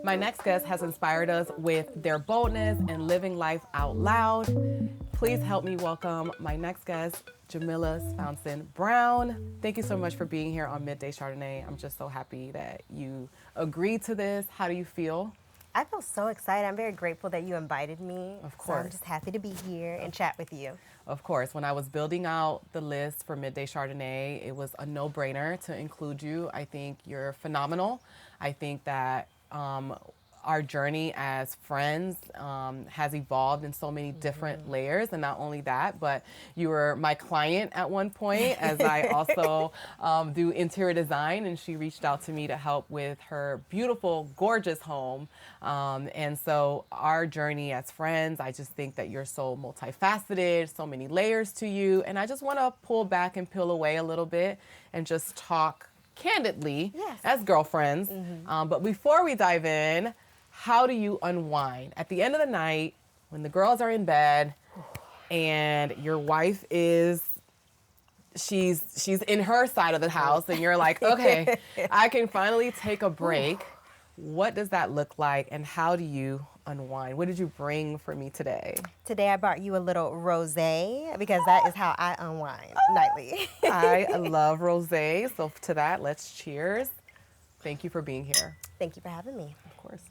My next guest has inspired us with their boldness and living life out loud. Please help me welcome my next guest, Jamilla Svansson-Brown. Thank you so much for being here on Midday Chardonnay. I'm just so happy that you agreed to this. How do you feel? I feel so excited. I'm very grateful that you invited me. Of course. So I'm just happy to be here and chat with you. Of course. When I was building out the list for Midday Chardonnay, it was a no-brainer to include you. I think you're phenomenal. I think that our journey as friends has evolved in so many different layers. And not only that, but you were my client at one point, as I also do interior design, and she reached out to me to help with her beautiful, gorgeous home. And so our journey as friends, I just think that you're so multifaceted, so many layers to you. And I just want to pull back and peel away a little bit and just talk candidly as girlfriends. But before we dive in, how do you unwind at the end of the night when the girls are in bed and your wife she's in her side of the house and you're like, okay, I can finally take a break. What does that look like and how do you unwind? What did you bring for me today? Today I brought you a little rosé because that is how I unwind nightly. I love rosé, so to that, let's cheers. Thank you for being here. Thank you for having me. Of course.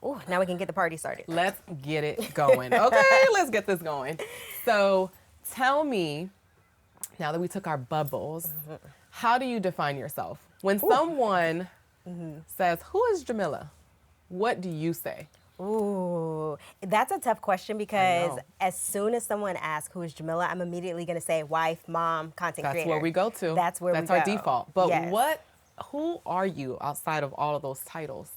Ooh, now we can get the party started. Let's get it going. Okay, let's get this going. So tell me, now that we took our bubbles, how do you define yourself? When someone says, who is Jamilla? What do you say? Ooh, that's a tough question because as soon as someone asks who is Jamilla, I'm immediately going to say wife, mom, content creator. That's where we go to. That's where we go. That's our default. But who are you outside of all of those titles?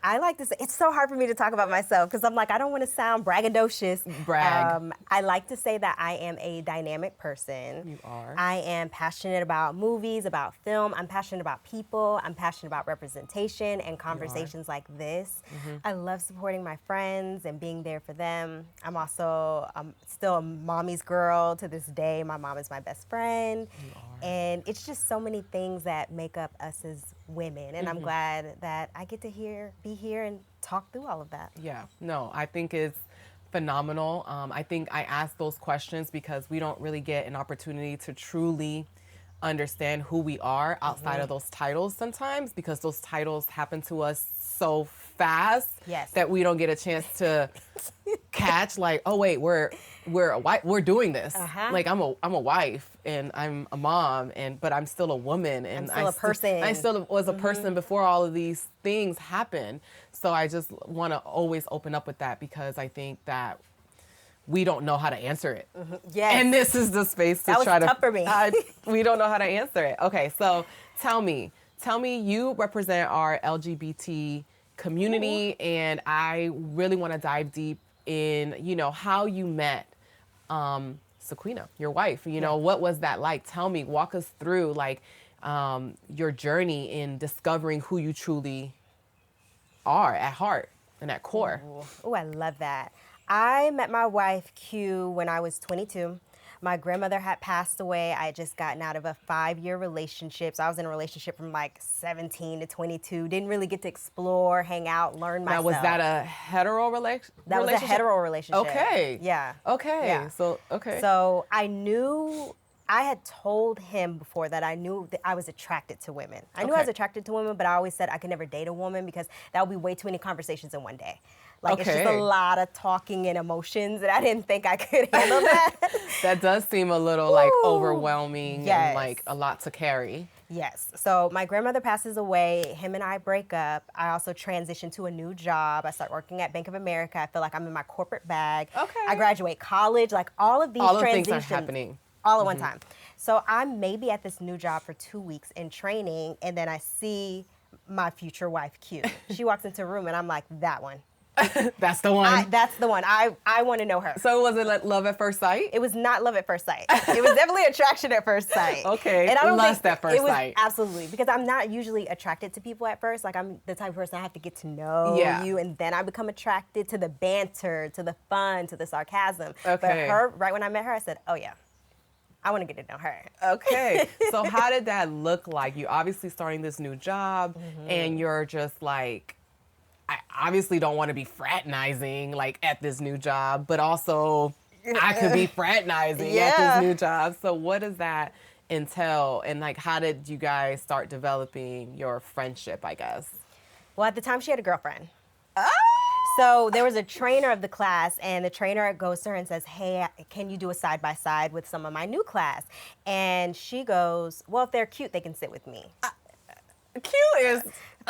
I like to say, it's so hard for me to talk about myself because I'm like, I don't want to sound braggadocious. Brag. I like to say that I am a dynamic person. You are. I am passionate about movies, about film. I'm passionate about people. I'm passionate about representation and conversations like this. I love supporting my friends and being there for them. I'm also still a mommy's girl to this day. My mom is my best friend. You are. And it's just so many things that make up us as women. And I'm glad that I get to be here and talk through all of that. Yeah, no, I think it's phenomenal. I think I ask those questions because we don't really get an opportunity to truly understand who we are outside of those titles sometimes, because those titles happen to us so fast that we don't get a chance to catch, like, oh wait, we're doing this. Like I'm a wife and I'm a mom, but I'm still a woman and I'm still a person. I still was a person before all of these things happened. So I just want to always open up with that because I think that we don't know how to answer it. Yes. And this is the space to that try was tough for me. We don't know how to answer it. Okay, so tell me, you represent our LGBT community, and I really want to dive deep in, how you met Sequina, your wife. What was that like? Tell me, walk us through your journey in discovering who you truly are at heart and at core. Oh, I love that. I met my wife, Q, when I was 22. My grandmother had passed away. I had just gotten out of a 5-year relationship. So I was in a relationship from like 17 to 22. Didn't really get to explore, hang out, learn myself. Now, was that a hetero relationship? That was a hetero relationship. Okay. Yeah. Okay. Yeah. So I knew, I had told him before that I knew that I was attracted to women. I knew I was attracted to women, but I always said I could never date a woman because that would be way too many conversations in one day. It's just a lot of talking and emotions, and I didn't think I could handle that. That does seem a little overwhelming and a lot to carry. Yes. So my grandmother passes away. Him and I break up. I also transition to a new job. I start working at Bank of America. I feel like I'm in my corporate bag. Okay. I graduate college. All of these transitions. Things are happening. All at one time. So I'm maybe at this new job for 2 weeks in training, and then I see my future wife, Q. She walks into a room, and I'm like, that one. That's the one. That's the one. I want to know her. So was it like love at first sight? It was not love at first sight. It was definitely attraction at first sight. Okay. And I don't lust think at first sight. Absolutely. Because I'm not usually attracted to people at first. I'm the type of person I have to get to know you, and then I become attracted to the banter, to the fun, to the sarcasm. Okay. But her, right when I met her, I said, oh yeah. I want to get to know her. Okay. So how did that look like? You obviously starting this new job and you're just like, I obviously don't want to be fraternizing like at this new job, but also I could be fraternizing at this Yeah. new job. So what does that entail? And like, how did you guys start developing your friendship, I guess? Well, at the time, she had a girlfriend. So there was a trainer of the class, and the trainer goes to her and says, hey, can you do a side-by-side with some of my new class? And she goes, well, if they're cute, they can sit with me. Cute is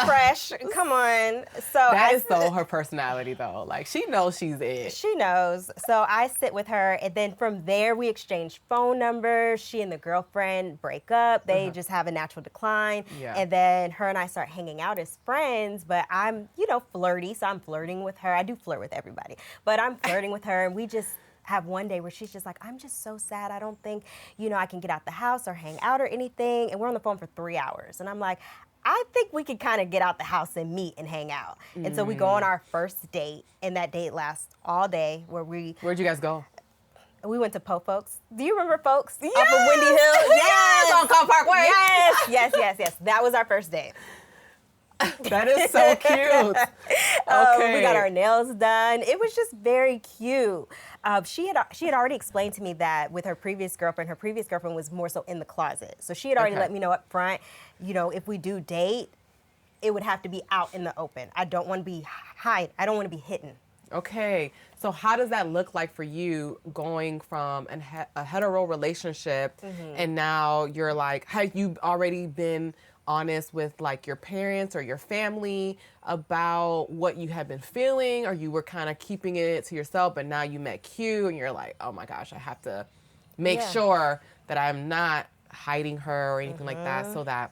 Fresh, come on. So that is so her personality though. Like she knows she's it. She knows. So I sit with her, and then from there we exchange phone numbers. She and the girlfriend break up. They just have a natural decline. Yeah. And then her and I start hanging out as friends, but I'm, flirty, so I'm flirting with her. I do flirt with everybody, but I'm flirting with her, and we just have one day where she's just like, I'm just so sad. I don't think, I can get out the house or hang out or anything. And we're on the phone for 3 hours. And I'm like, I think we could kind of get out the house and meet and hang out. And so we go on our first date, and that date lasts all day Where'd you guys go? we went to Po Folks. Do you remember Folks? Yes! Off of Windy Hill? Yes! On Cobb Parkway. Yes. That was our first date. That is so cute. Okay. We got our nails done. It was just very cute. She had already explained to me that with her previous girlfriend was more so in the closet. So she had already let me know up front, if we do date, it would have to be out in the open. I don't want to be hide. I don't want to be hidden. Okay. So how does that look like for you going from a hetero relationship and now you're like, have you already been honest with like your parents or your family about what you had been feeling, or you were kind of keeping it to yourself, but now you met Q and you're like, oh my gosh, I have to make sure that I'm not hiding her or anything like that, so that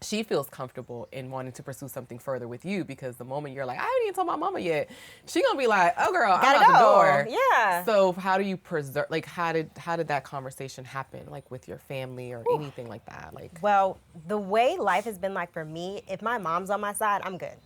she feels comfortable in wanting to pursue something further with you, because the moment you're like, I haven't even told my mama yet, she gonna be like, oh girl, I'm out the door. Yeah. So how do you preserve, like how did that conversation happen, like with your family or anything like that? Like, Well, the way life has been like for me, if my mom's on my side, I'm good.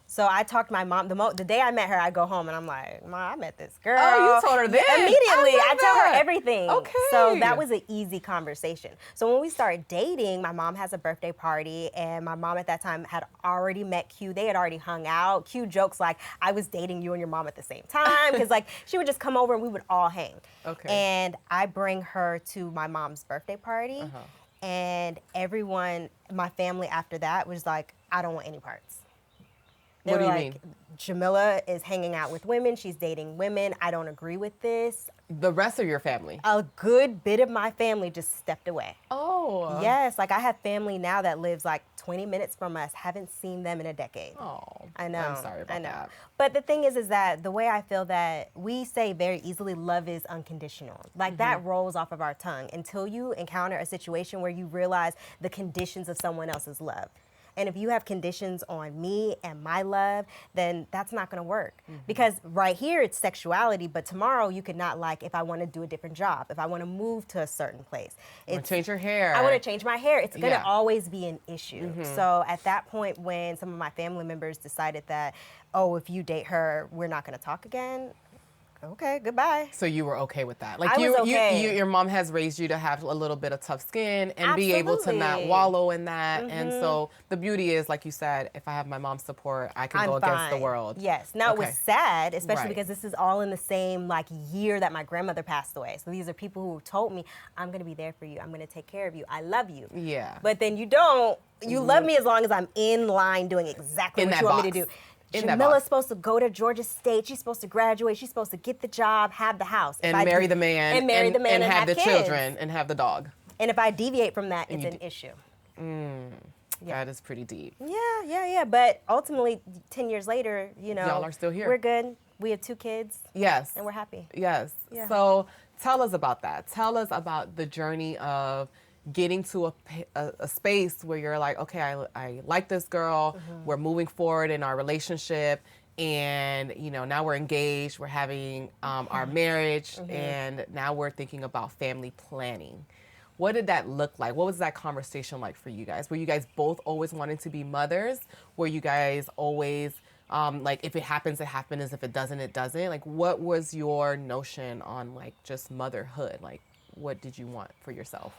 So I talked to my mom. The day I met her, I go home and I'm like, Mom, I met this girl. Oh, you told her this? Immediately. I I love tell her that. everything. Okay. So that was an easy conversation. So when we started dating, my mom has a birthday party, and my mom at that time had already met Q. They had already hung out. Q jokes like, I was dating you and your mom at the same time, because like she would just come over and we would all hang. Okay. And I bring her to my mom's birthday party, and everyone, my family after that was like, I don't want any parts. They What do were you like, mean? Jamilla is hanging out with women. She's dating women. I don't agree with this. The rest of your family? A good bit of my family just stepped away. Oh. Yes, like I have family now that lives like 20 minutes from us. Haven't seen them in a decade. Oh. I know. I'm sorry about that. But the thing is that the way I feel that we say very easily, love is unconditional. Like that rolls off of our tongue until you encounter a situation where you realize the conditions of someone else's love. And if you have conditions on me and my love, then that's not gonna work. Because right here it's sexuality, but tomorrow you could not like if I wanna do a different job, if I wanna move to a certain place. Or change your hair. I wanna change my hair. It's gonna Yeah. always be an issue. So at that point when some of my family members decided that, oh, if you date her, we're not gonna talk again, okay, goodbye. So you were okay with that? Like I was okay. your mom has raised you to have a little bit of tough skin and be able to not Absolutely. wallow in that. And so the beauty is, like you said, if I have my mom's support, I can go against the fine. world. Yes. Now it was Okay. sad, especially Right. because this is all in the same like year that my grandmother passed away. So these are people who told me, I'm gonna be there for you. I'm gonna take care of you. I love you. Yeah. But then you don't. You love me as long as I'm in line doing exactly In what that you want me to box. do. In that Jamilla's box. supposed to go to Georgia State. She's supposed to graduate. She's supposed to get the job, have the house. If And I marry de- the man. And marry the man and have the kids. children and have the dog. And if I deviate from that, it's an issue. That is pretty deep. Yeah. But ultimately, 10 years later, Y'all are still here. We're good. We have 2 kids, Yes. and we're happy. Yes. Yeah. So tell us about that. Tell us about the journey of getting to a space where you're like, okay, I like this girl. We're moving forward in our relationship. And, now we're engaged. We're having our marriage. And now we're thinking about family planning. What did that look like? What was that conversation like for you guys? Were you guys both always wanting to be mothers? Were you guys always like, if it happens, it happens. If it doesn't, it doesn't? Like, what was your notion on like just motherhood? Like, what did you want for yourself?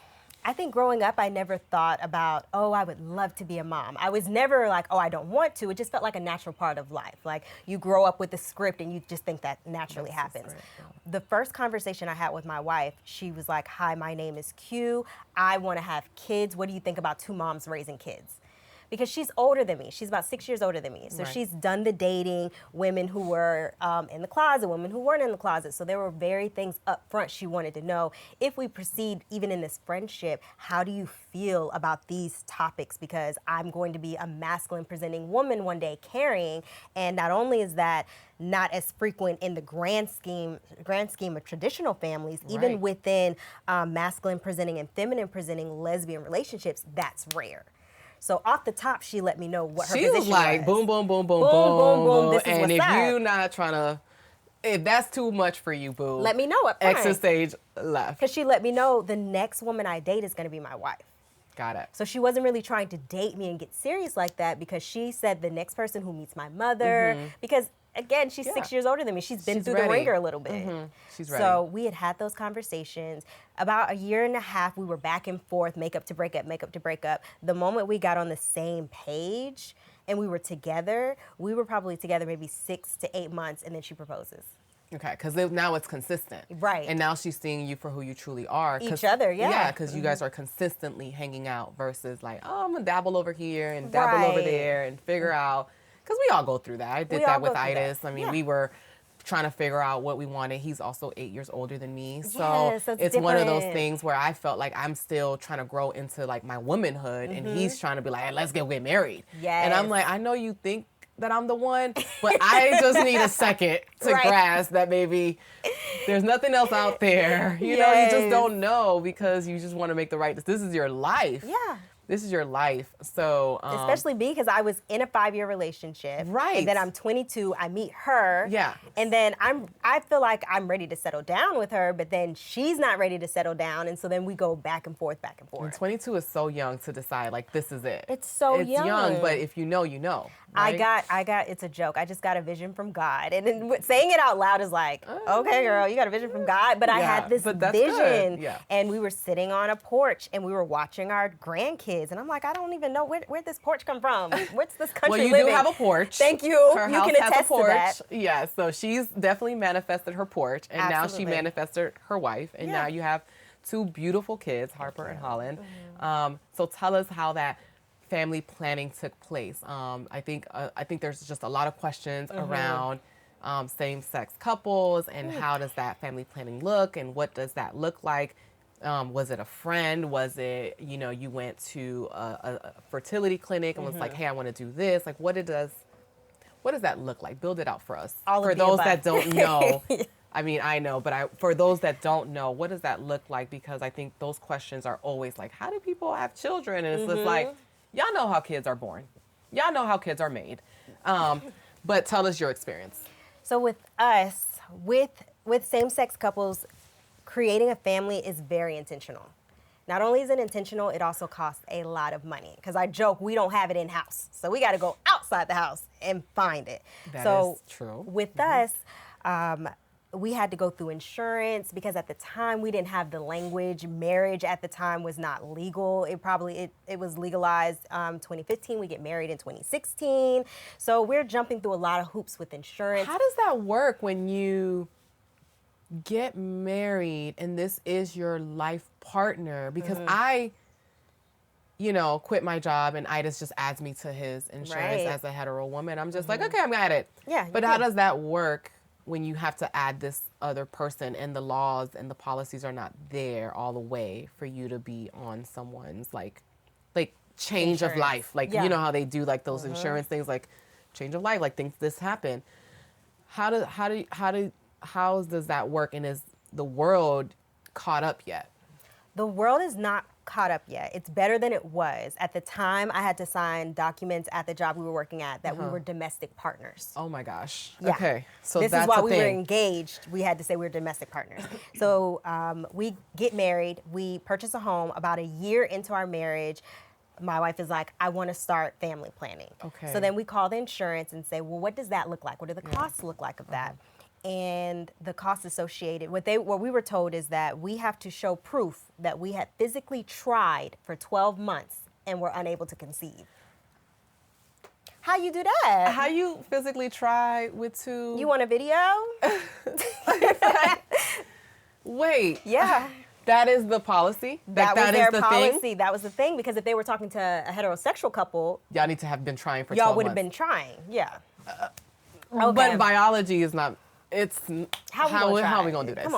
I think growing up, I never thought about, oh, I would love to be a mom. I was never like, oh, I don't want to. It just felt like a natural part of life. Like you grow up with the script and you just think that naturally happens. Right, yeah. The first conversation I had with my wife, she was like, hi, my name is Q. I want to have kids. What do you think about two moms raising kids? Because she's older than me. She's about 6 years older than me. So Right. she's done the dating, women who were in the closet, women who weren't in the closet. So there were very things up front she wanted to know. If we proceed even in this friendship, how do you feel about these topics? Because I'm going to be a masculine presenting woman one day carrying. And not only is that not as frequent in the grand scheme of traditional families, even Right. within masculine presenting and feminine presenting lesbian relationships, that's rare. So off the top, she let me know what her She position was like, boom, boom, boom, boom, Boom, boom, boom, boom, this is and what's if up. you not trying to, if that's too much for you, boo, Let me know up front. exit stage left. Because she let me know the next woman I date is going to be my wife. Got it. So she wasn't really trying to date me and get serious like that because she said the next person who meets my mother, because again, she's Yeah. 6 years older than me. She's been She's through ready. the ringer a little bit. She's ready. So we had those conversations. About a year and a half, we were back and forth, makeup to break up, makeup to break up. The moment we got on the same page and we were together, we were probably together maybe 6 to 8 months, and then she proposes. Okay, because now it's consistent. Right. And now she's seeing you for who you truly are. Each other, yeah. Yeah, because you guys are consistently hanging out versus like, oh, I'm going to dabble over here and dabble over Right. there and figure out. Because we all go through that. I did We all that with go through that. Itis. I mean, Yeah. we were trying to figure out what we wanted. He's also 8 years older than me. So Yes, that's it's one of those different. things where I felt like I'm still trying to grow into like my womanhood and he's trying to be like, hey, let's get married. And I'm Yes. like, I know you think that I'm the one, but I just need a second to Right. grasp that maybe there's nothing else out there. You know, you just Yes. don't know because you just want to make the right. This is your life. Yeah. This is your life. So Especially me, because I was in a 5-year relationship. Right. And then I'm 22, I meet her. Yeah. And then I feel like I'm ready to settle down with her, but then she's not ready to settle down. And so then we go back and forth, back and and forth. 22 is so young to decide like this is it. It's so it's young. but if you know, you know. I right? got, it's a joke. I just got a vision from God. And then saying it out loud is like, okay, girl, you got a vision from God. But I Yeah, had this but that's vision. good. Yeah. And we were sitting on a porch and we were watching our grandkids. And I'm like, I don't even know where'd this porch come from? Where's this country Well, you living? do have a porch. Thank you. Her You house can has attest a porch. to that. Yeah, so she's definitely manifested her porch, and now she Absolutely. manifested her wife, and Yeah. now you have two beautiful kids, Harper and Holland. Mm-hmm. So tell us how that family planning took place. I think there's just a lot of questions Mm-hmm. around same-sex couples and how does that family planning look, and what does that look like? Was it a friend? Was it, you went to a fertility clinic and was like, hey, I want to do this. Like, what does that look like? Build it out for us. All of For the those above. that don't know, I mean, I know, but for those that don't know, what does that look like? Because I think those questions are always like, how do people have children? And it's just like, y'all know how kids are born. Y'all know how kids are made. But tell us your experience. So with us, with same-sex couples, creating a family is very intentional. Not only is it intentional, it also costs a lot of money. Because I joke, we don't have it in-house. So we got to go outside the house and find it. That so is true. with us, we had to go through insurance because at the time we didn't have the language. Marriage at the time was not legal. It was legalized 2015. We get married in 2016. So we're jumping through a lot of hoops with insurance. How does that work when you get married and this is your life partner? Because I quit my job and Itis just adds me to his insurance Right. as a hetero woman. I'm just like, okay, I'm at it. Yeah, But you how can. does that work when you have to add this other person and the laws and the policies are not there all the way for you to be on someone's like change of Insurance. life? Like, Yeah. you know how they do like those insurance things, like change of life, like things this happen. How does that work, and is the world caught up yet? The world is not caught up yet. It's better than it was. At the time, I had to sign documents at the job we were working at that we were domestic partners. Oh my gosh. Yeah. Okay. So this that's is why a we were thing. engaged. We had to say we were domestic partners. So we get married. We purchase a home. About a year into our marriage, my wife is like, I want to start family planning. Okay. So then we call the insurance and say, well, what does that look like? What do the costs look like of that? and the cost associated. What we were told is that we have to show proof that we had physically tried for 12 months and were unable to conceive. How you do that? How you physically try with two? You want a video? Wait. Yeah. That is the policy? That was their is the policy. thing? That was the thing, because if they were talking to a heterosexual couple, Y'all need to have been trying for 12 y'all would have months. been trying. Yeah. But biology is not, it's, how are we going to do this?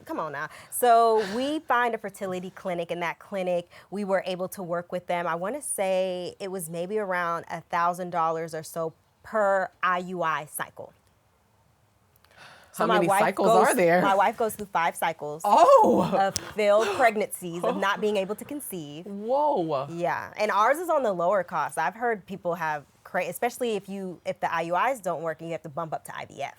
Come on now. So we find a fertility clinic. In that clinic, we were able to work with them. I want to say it was maybe around $1,000 or so per IUI cycle. So How many cycles are there? My wife goes through 5 cycles of failed pregnancies, of not being able to conceive. Whoa. Yeah, and ours is on the lower cost. I've heard people have, especially if the IUIs don't work and you have to bump up to IVF.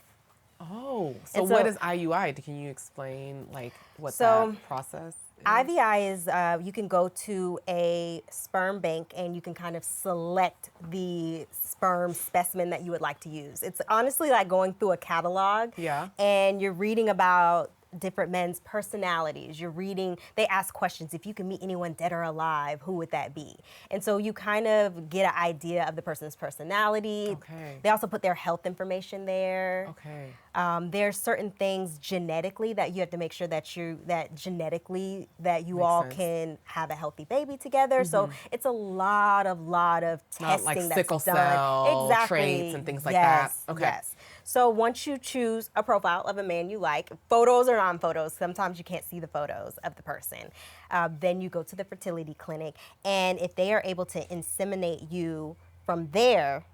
Oh, so what is IUI? Can you explain what that process is? IVI is, you can go to a sperm bank and you can kind of select the sperm specimen that you would like to use. It's honestly like going through a catalog. Yeah. And you're reading about different men's personalities. They ask questions. If you could meet anyone dead or alive, who would that be? And so you kind of get an idea of the person's personality. Okay. They also put their health information there. Okay. There's certain things genetically that you have to make sure that you Makes all sense. can have a healthy baby together. So it's a lot of testing Not like that's sickle done. cell Exactly. traits and things like that. Okay. Yes. So once you choose a profile of a man you like, photos or non-photos, sometimes you can't see the photos of the person, then you go to the fertility clinic. And if they are able to inseminate you from there,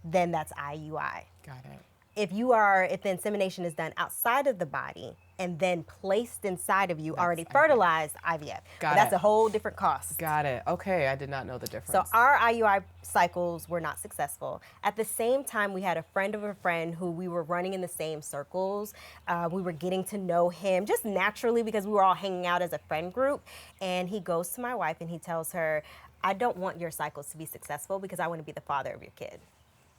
then that's IUI. Got it. If the insemination is done outside of the body and then placed inside of you, already fertilized, IVF. That's a whole different cost. Got it. Okay, I did not know the difference. So our IUI cycles were not successful. At the same time, we had a friend of a friend who we were running in the same circles. We were getting to know him just naturally because we were all hanging out as a friend group. And he goes to my wife and he tells her, I don't want your cycles to be successful because I want to be the father of your kid.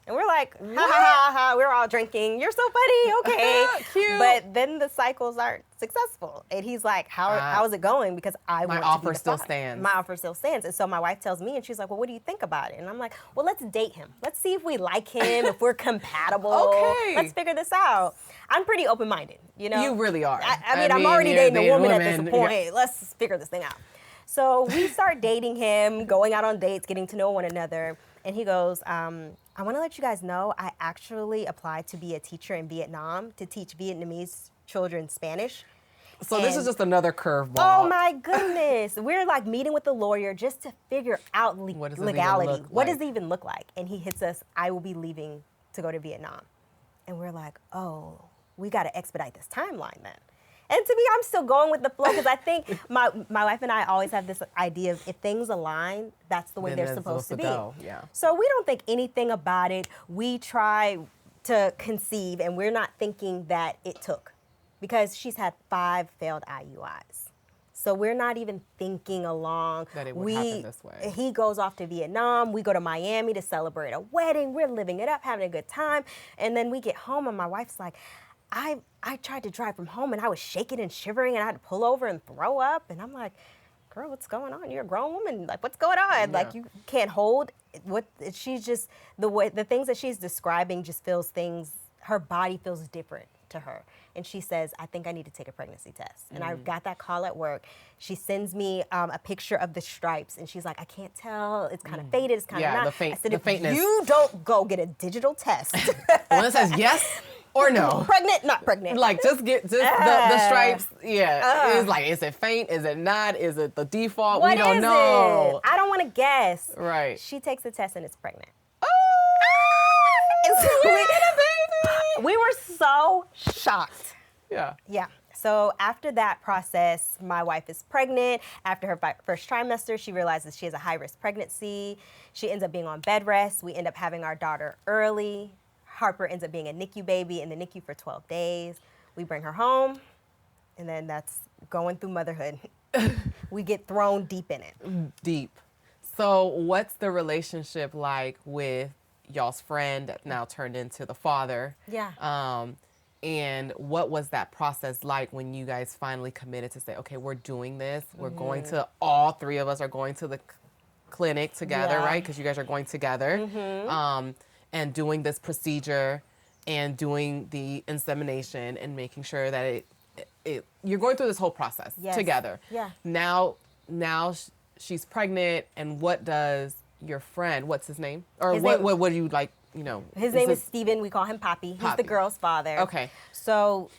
And we're like, ha, ha, ha, ha, we're all drinking. You're so funny, okay. Cute. But then the cycles aren't successful. And he's like, how is it going? Because I want to be the My offer still father. stands. My offer still stands. And so my wife tells me, and she's like, well, what do you think about it? And I'm like, well, let's date him. Let's see if we like him, if we're compatible. Okay. Let's figure this out. I'm pretty open-minded, you know. You really are. I mean, I'm already dating a woman at this point. Yeah. Let's figure this thing out. So we start dating him, going out on dates, getting to know one another. And he goes, I want to let you guys know I actually applied to be a teacher in Vietnam to teach Vietnamese children Spanish. So this is just another curveball. Oh my goodness. We're like meeting with the lawyer just to figure out legality. What does it even look like? And he hits us, I will be leaving to go to Vietnam. And we're like, oh, we got to expedite this timeline then. And to me, I'm still going with the flow because I think my wife and I always have this idea of if things align, that's the way they're supposed to be. Go. Yeah. So we don't think anything about it. We try to conceive, and we're not thinking that it took because she's had 5 failed IUIs. So we're not even thinking along. That it would happen this way. He goes off to Vietnam. We go to Miami to celebrate a wedding. We're living it up, having a good time. And then we get home, and my wife's like, I tried to drive from home and I was shaking and shivering and I had to pull over and throw up. And I'm like, girl, what's going on? You're a grown woman. Like, what's going on? Yeah. Like, you can't hold what she's just, the things that she's describing just her body feels different to her. And she says, I think I need to take a pregnancy test. And I got that call at work. She sends me a picture of the stripes and she's like, I can't tell. It's kind of faded. It's kind of not. I said, if faintness. You don't go get a digital test. One that says yes or no. Pregnant, not pregnant. Like, just get the stripes. Yeah. It's like, is it faint? Is it not? Is it the default? What we don't is know. It? I don't want to guess. Right. She takes the test and it's pregnant. Oh, we were so shocked. Yeah. Yeah. So after that process, my wife is pregnant. After her first trimester, she realizes she has a high-risk pregnancy. She ends up being on bed rest. We end up having our daughter early. Harper ends up being a NICU baby in the NICU for 12 days. We bring her home, and then that's going through motherhood. We get thrown deep in it. Deep. So what's the relationship like with y'all's friend that now turned into the father? Yeah. And what was that process like when you guys finally committed to say, okay, we're doing this. We're going to, all three of us are going to the clinic together, Yeah. right? Because you guys are going together, and doing this procedure and doing the insemination and making sure that you're going through this whole process Yes. together. Yeah. Now she's pregnant, and what does your friend, what's his name? Or His what name- do you like, you know? His name is Steven. We call him Poppy. He's Poppy. the girl's father. Okay. So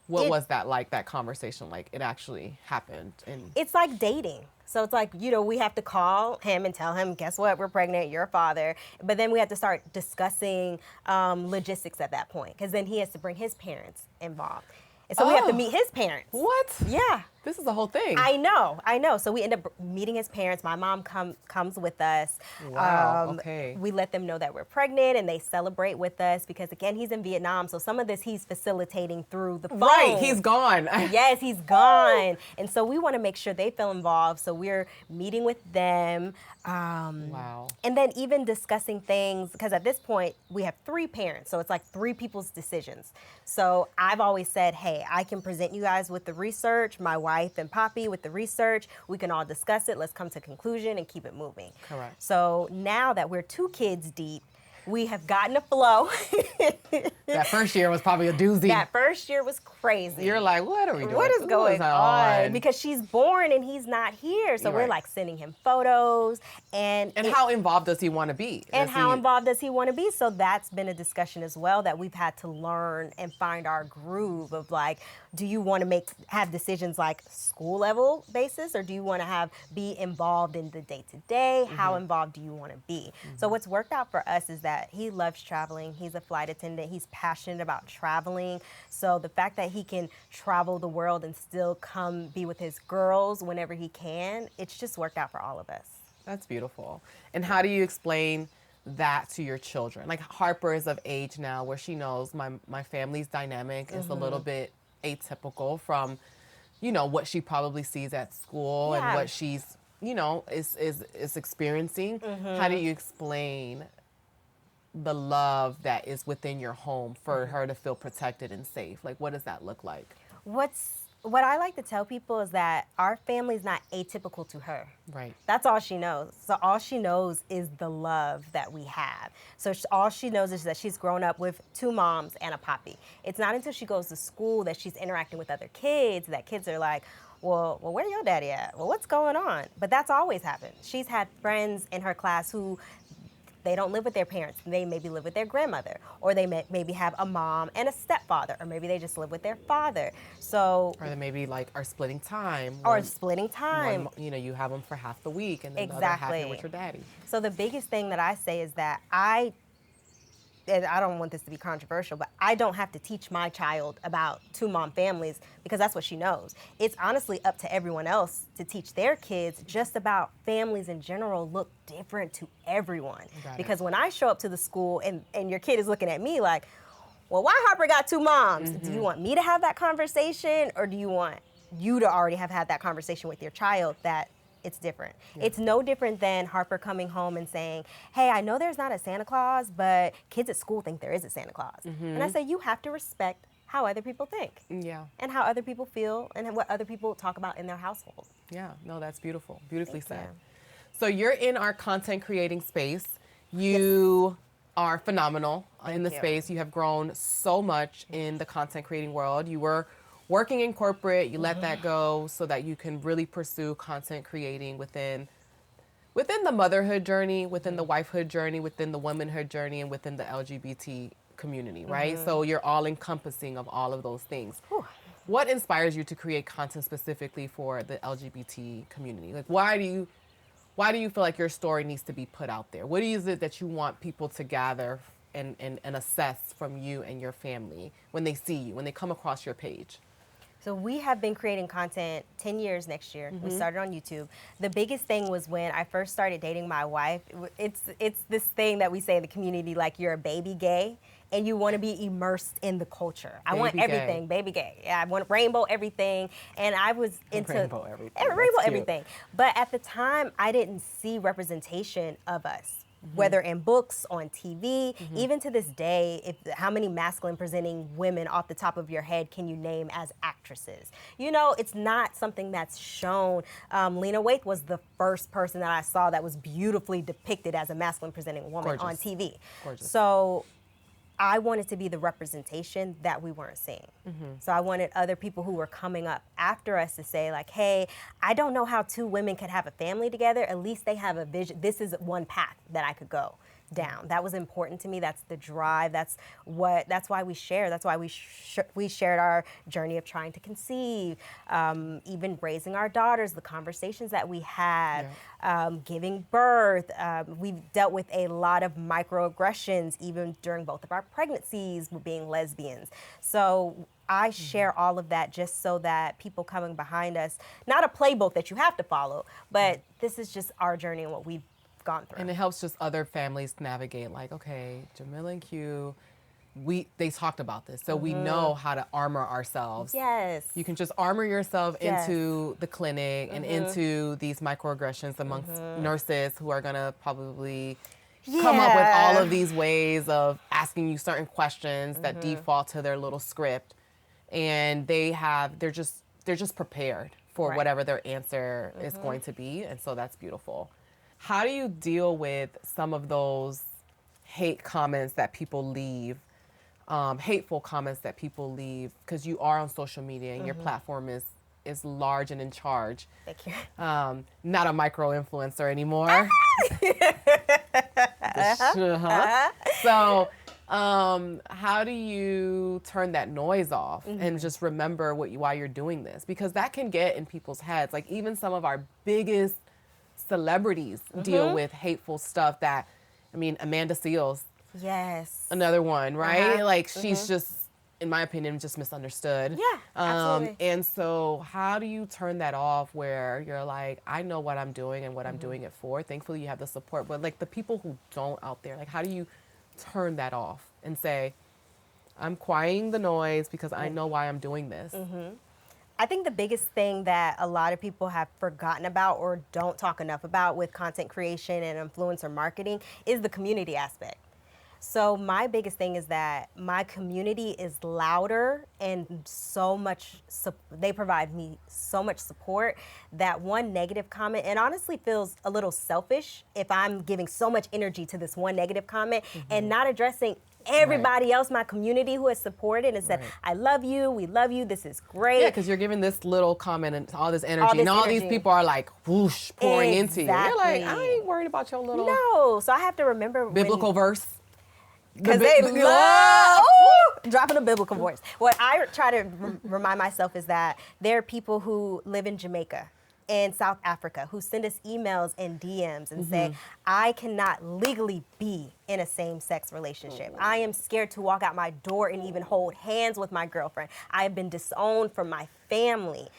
What was that like, that conversation? Like, it actually happened? And it's like dating. So it's like, you know, we have to call him and tell him, guess what, we're pregnant, you're a father. But then we have to start discussing logistics at that point, because then he has to bring his parents involved. And so we have to meet his parents. what? Yeah. This is the whole thing. I know. So we end up meeting his parents. My mom comes with us. Wow, okay. We let them know that we're pregnant, and they celebrate with us because, again, he's in Vietnam. So some of this he's facilitating through the phone. Right, he's gone. Yes, he's gone. And so we want to make sure they feel involved. So we're meeting with them. Wow. And then even discussing things, because at this point we have 3 parents. So it's like 3 people's decisions. So I've always said, hey, I can present you guys with the research, my wife and Poppy with the research. We can all discuss it. Let's come to a conclusion and keep it moving. Correct. So now that we're 2 kids deep, we have gotten a flow. That first year was probably a doozy. That first year was crazy. You're like, what are we doing? What is going on? Because Because she's born and he's not here. So we're Right. like sending him photos and how involved does he want to be? and Does how he- involved does he want to be? So that's been a discussion as well that we've had to learn and find our groove of, like, do you want to have decisions like school level basis, or do you want to be involved in the day to day? How involved do you want to be? So what's worked out for us is that he loves traveling. He's a flight attendant. He's passionate about traveling. So the fact that he can travel the world and still come be with his girls whenever he can, it's just worked out for all of us. That's beautiful. And how do you explain that to your children? Like, Harper is of age now where she knows my family's dynamic is a little bit atypical from, you know, what she probably sees at school and Yeah. what she's, you know, is experiencing. How do you explain the love that is within your home for her to feel protected and safe? Like, what does that look like? What I like to tell people is that our family's not atypical to her. Right. That's all she knows. So all she knows is the love that we have. So all she knows is that she's grown up with 2 moms and a Poppy. It's not until she goes to school that she's interacting with other kids that kids are like, well, where your daddy at? Well, what's going on? But that's always happened. She's had friends in her class who they don't live with their parents. They maybe live with their grandmother, or they maybe have a mom and a stepfather, or maybe they just live with their father. So, Or they maybe like are splitting time. or splitting time. You know, you have them for half the week and then the other half Exactly. you're with your daddy. So the biggest thing that I say is that and I don't want this to be controversial, but I don't have to teach my child about 2-mom families because that's what she knows. It's honestly up to everyone else to teach their kids just about families in general look different to everyone. Got it. Because when I show up to the school and your kid is looking at me like, well, why Harper got 2 moms? Do you want me to have that conversation, or do you want you to already have had that conversation with your child that it's different? Yeah. It's no different than Harper coming home and saying, hey, I know there's not a Santa Claus, but kids at school think there is a Santa Claus. And I say, you have to respect how other people think. Yeah. And how other people feel and what other people talk about in their household. Yeah. No, that's beautiful. Beautifully said. you. So you're in our content creating space. You are phenomenal in the you. space. You have grown so much in the content creating world. You were working in corporate, you let that go so that you can really pursue content creating within the motherhood journey, within the wifehood journey, within the womanhood journey, and within the LGBT community, right? So you're all encompassing of all of those things. Whew. What inspires you to create content specifically for the LGBT community? Like, why do you feel like your story needs to be put out there? What is it that you want people to gather and assess from you and your family when they see you, when they come across your page? So we have been creating content 10 years next year. We started on YouTube. The biggest thing was when I first started dating my wife. It's this thing that we say in the community, like, you're a baby gay and you want to be immersed in the culture. I want Baby gay. everything, baby gay. Yeah, I want rainbow everything. And I was into Rainbow everything. Rainbow That's cute. everything. But at the time, I didn't see representation of us. whether in books, on TV, even to this day, how many masculine presenting women off the top of your head can you name as actresses? You know, it's not something that's shown. Lena Waithe was the first person that I saw that was beautifully depicted as a masculine presenting woman on TV. Gorgeous. So I wanted to be the representation that we weren't seeing. So I wanted other people who were coming up after us to say like, hey, I don't know how two women could have a family together. At least they have a vision. This is one path that I could go down. That was important to me. That's the drive. That's why we share. That's why we shared our journey of trying to conceive, even raising our daughters, the conversations that we had, giving birth. We've dealt with a lot of microaggressions, even during both of our pregnancies, being lesbians. So I share all of that just so that people coming behind us, not a playbook that you have to follow, but this is just our journey and what we've gone through. And it helps just other families navigate, like, okay, Jamilla and Q, they talked about this, so we know how to armor ourselves. Yes. You can just armor yourself into the clinic and into these microaggressions amongst nurses who are gonna probably come up with all of these ways of asking you certain questions that default to their little script, and they're just prepared for whatever their answer is going to be, and so that's beautiful. How do you deal with some of those hate comments that people leave, hateful comments that people leave, because you are on social media and your platform is large and in charge. Thank you. Not a micro-influencer anymore. So how do you turn that noise off and just remember why you're doing this? Because that can get in people's heads. Like even some of our biggest celebrities deal with hateful stuff that, I mean, Amanda Seales. Yes. Another one, right? Like she's just, in my opinion, just misunderstood. Yeah, absolutely. And so how do you turn that off where you're like, I know what I'm doing and what I'm doing it for. Thankfully you have the support, but like the people who don't out there, like how do you turn that off and say, I'm quieting the noise because I know why I'm doing this? I think the biggest thing that a lot of people have forgotten about or don't talk enough about with content creation and influencer marketing is the community aspect. So my biggest thing is that my community is louder and they provide me so much support that one negative comment, and honestly feels a little selfish if I'm giving so much energy to this one negative comment and not addressing everybody else, my community who has supported and said, I love you, we love you, this is great. Yeah, because you're giving this little comment and all this energy, and all these people are like whoosh, pouring into you. You're like, I ain't worried about your little so I have to remember biblical verse. Because they love dropping a biblical voice. What I try to remind myself is that there are people who live in Jamaica and South Africa who send us emails and DMs and say, I cannot legally be in a same-sex relationship. I am scared to walk out my door and even hold hands with my girlfriend. I have been disowned from my family.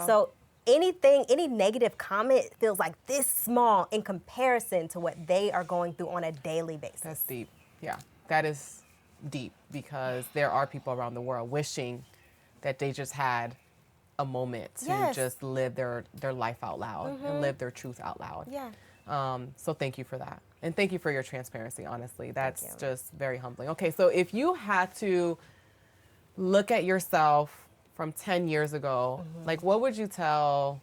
So any negative comment feels like this small in comparison to what they are going through on a daily basis. That's deep. Yeah, that is deep, because there are people around the world wishing that they just had a moment to just live their life out loud and live their truth out loud. So thank you for that. And thank you for your transparency, honestly. That's just very humbling. Okay, so if you had to look at yourself from 10 years ago, like what would you tell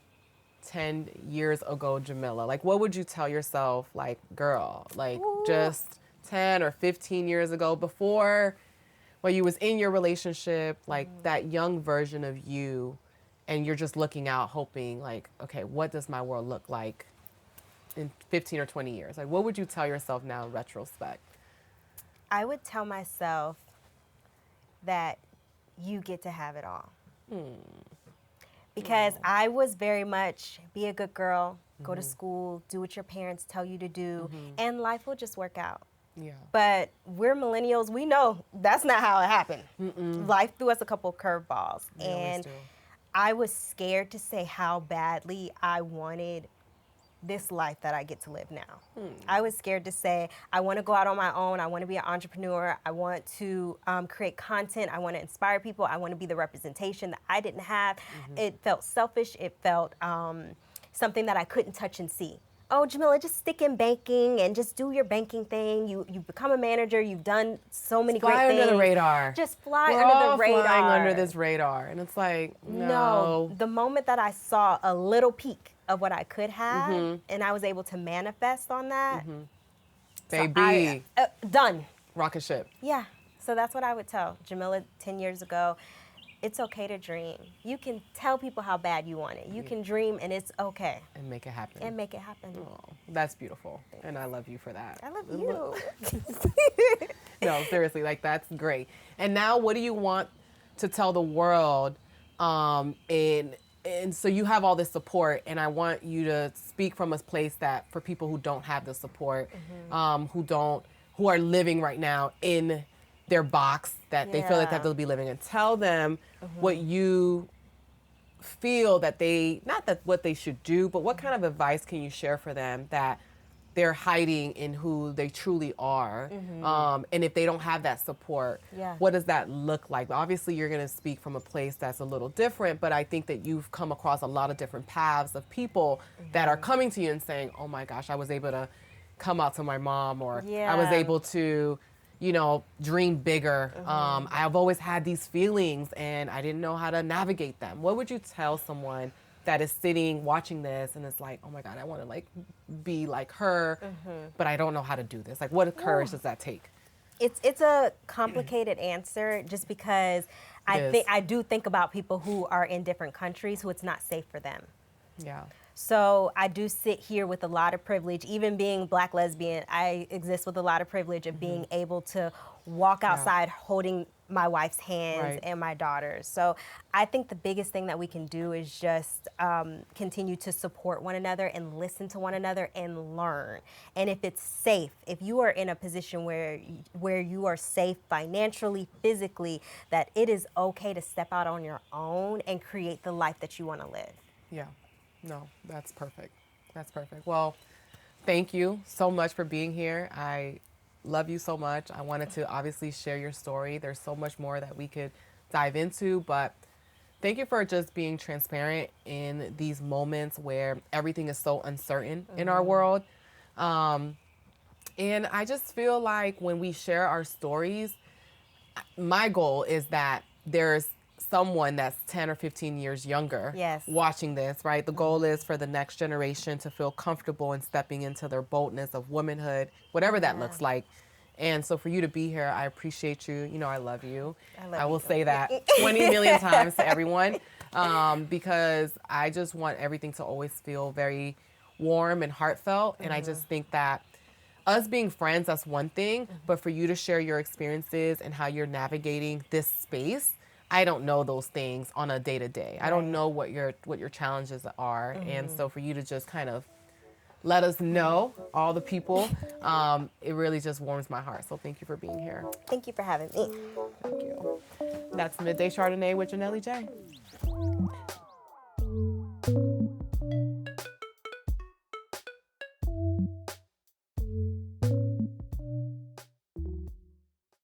10 years ago Jamilla? Like what would you tell yourself, like, girl, like just 10 or 15 years ago, before when you was in your relationship, like that young version of you, and you're just looking out hoping like, okay, what does my world look like in 15 or 20 years? Like what would you tell yourself now in retrospect? I would tell myself that you get to have it all. Because I was very much be a good girl, go to school, do what your parents tell you to do, and life will just work out. But we're millennials, we know that's not how it happened. Life threw us a couple of curveballs. And I was scared to say how badly I wanted this life that I get to live now. I was scared to say, I want to go out on my own. I want to be an entrepreneur. I want to create content. I want to inspire people. I want to be the representation that I didn't have. It felt selfish. It felt something that I couldn't touch and see. oh, Jamilla, just stick in banking and just do your banking thing. You become a manager. You've done so many great things. Fly under the radar. Just fly We're under all the radar. flying under this radar. And it's like, no. The moment that I saw a little peek of what I could have and I was able to manifest on that, Baby. done. Rocket ship. Yeah. So that's what I would tell Jamilla 10 years ago. It's okay to dream. You can tell people how bad you want it. You can dream and it's okay. And make it happen. And make it happen. Oh, that's beautiful. And I love you for that. I love you. No, seriously, like that's great. And now what do you want to tell the world? And so you have all this support, and I want you to speak from a place that for people who don't have the support, who are living right now in their box that they feel like they'll be living in. Tell them what you feel that not that what they should do, but what kind of advice can you share for them that they're hiding in who they truly are? And if they don't have that support, what does that look like? Obviously, you're going to speak from a place that's a little different, but I think that you've come across a lot of different paths of people that are coming to you and saying, oh my gosh, I was able to come out to my mom, or I was able to, dream bigger. I've always had these feelings and I didn't know how to navigate them. What would you tell someone that is sitting watching this and is like, oh my God, I want to be like her, but I don't know how to do this? Like, what courage does that take? It's a complicated answer just because I do think about people who are in different countries who it's not safe for them. Yeah. So I do sit here with a lot of privilege. Even being Black lesbian, I exist with a lot of privilege of being able to walk outside holding my wife's hands and my daughter's. So I think the biggest thing that we can do is just continue to support one another and listen to one another and learn. And if it's safe, if you are in a position where you are safe financially, physically, that it is okay to step out on your own and create the life that you want to live. Yeah. No, that's perfect. That's perfect. Well, thank you so much for being here. I love you so much. I wanted to obviously share your story. There's so much more that we could dive into, but thank you for just being transparent in these moments where everything is so uncertain in our world. And I just feel like when we share our stories, my goal is that there's someone that's 10 or 15 years younger watching this, right? The goal is for the next generation to feel comfortable in stepping into their boldness of womanhood, whatever that looks like. And so for you to be here, I appreciate you. I love you. I will say that 20 million times to everyone because I just want everything to always feel very warm and heartfelt. And I just think that us being friends, that's one thing, but for you to share your experiences and how you're navigating this space, I don't know those things on a day-to-day. I don't know what your challenges are. And so for you to just kind of let us know, all the people, it really just warms my heart. So thank you for being here. Thank you for having me. Thank you. That's Midday Chardonnay with Janelle J.